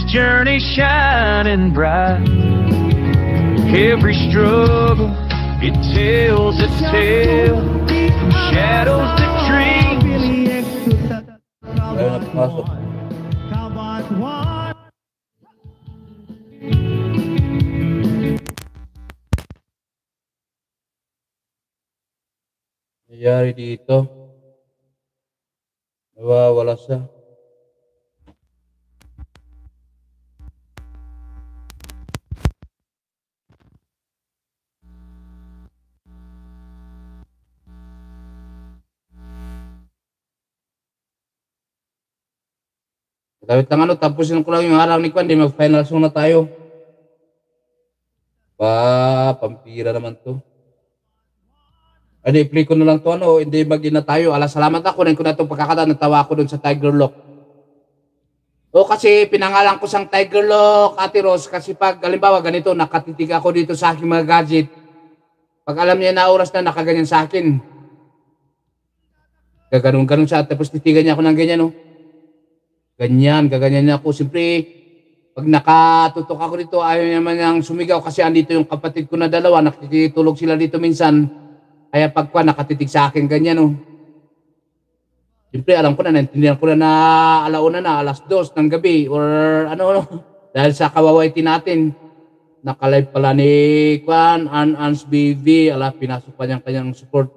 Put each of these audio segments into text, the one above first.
journey shining bright. Every struggle, it tells a tale from shadows to dreams. Nangyari dito. Nawawala siya. Dawit lang ano, tapusin ko lang yung harang ni Kwan, di mag-final song na tayo. Pampira naman to. Ay, i-play ko na lang to, ano, hindi mag-in na tayo. Salamat ako, ko na itong pagkakataon, natawa ako dun sa Tiger Lock. O kasi pinangalan ko sang Tiger Lock, Ate Rose, kasi pag, halimbawa, ganito, nakatitig ako dito sa aking mga gadget. Pag alam niya na oras na, nakaganyan sa akin. Gaganon-ganon siya, tapos titigan niya ako ng ganyan, no. Ganyan, gaganyan niya ako. Siyempre, pag nakatutok ako dito, ayaw naman niyang sumigaw kasi andito yung kapatid ko na dalawa, nakikitulog sila dito minsan. Kaya pagka nakatitig sa akin, ganyan, no. Siyempre, alam ko na, naintindihan ko na alauna na, 2:00 ng gabi, or ano, dahil sa kawawaiti natin, nakalive pala ni Kwan, Ans BV, pinasok pa niyang kanyang support.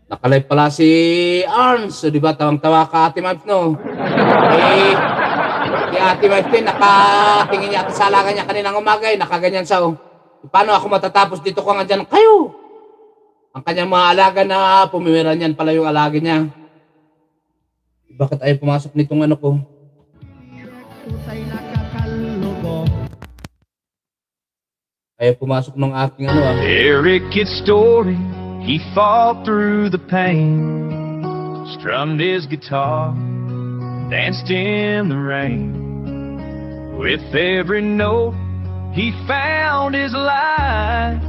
Nakalive pala si Arns, so, di ba, tawang-tawa ka Ate Mabs, no? Si Ate Mabs din, nakatingin niya sa alaga niya kaninang umaga, nakaganyan sa, paano ako matatapos dito ko nga dyan, kayo? Ang kanyang mga alaga na pumimira niyan pala yung alaga niya. Bakit ayaw pumasok nitong ano ko? Ayaw pumasok ng aking ano ah. Eric, his story. He fought through the pain, strummed his guitar, danced in the rain. With every note, he found his light.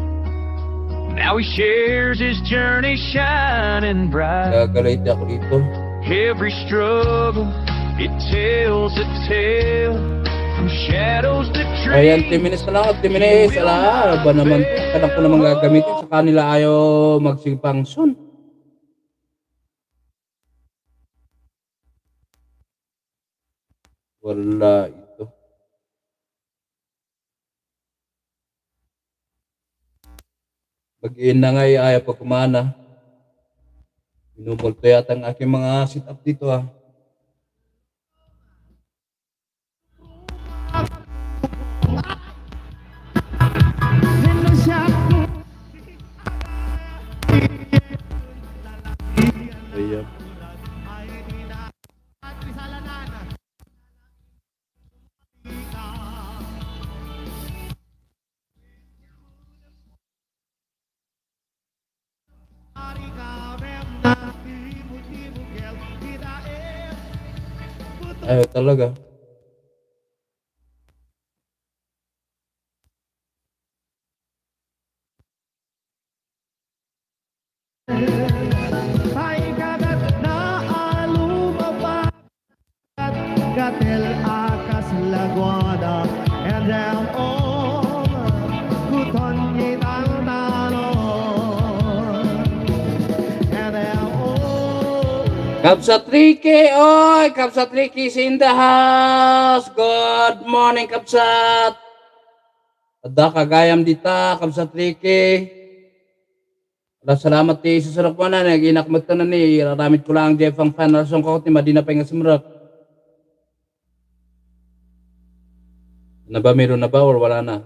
Now he shares his journey shining bright. Gagalit ako dito. Every struggle, it tells a tale from shadows to dreams. Ayan, 10 minutes na lang. 10 minutes. Ba naman. Kadang ko naman gagamitin. Sa kanila ayaw magsipangsyon. Wala ito. Mag-in na nga ayaw pa kumana. Minumulto yata ang aking mga sit-up dito ah. Ayan. Ayaw talaga. Kapsat Ricky, oy! Kapsat Ricky is in the house. Good morning, Kapsat. Ada kagayam dita, Kapsat Ricky. Salamat ti sa sarap mo na. Nag-inak mo ito na ni. Raramit ko lang ang Jeff ang final song ko. Di na pa yung sumrap. Na ba, meron na ba or wala na?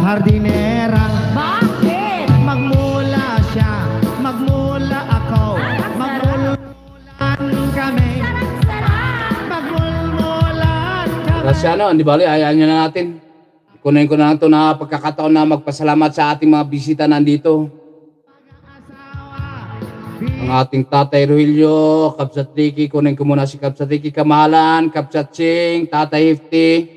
Hardinera. Bakit? Magmula siya, magmula ako, magmululan kami. Magmululan kami. Kasi ano, hindi bali, ayaw nyo na natin. Kunin ko na ito na pagkakataon na magpasalamat sa ating mga bisita nandito. Ang ating Tatay Ruilio, Kapsat Ricky, kunin ko muna si Kapsat Ricky Kamalan, Kapsat Ching, Tatay Hifty.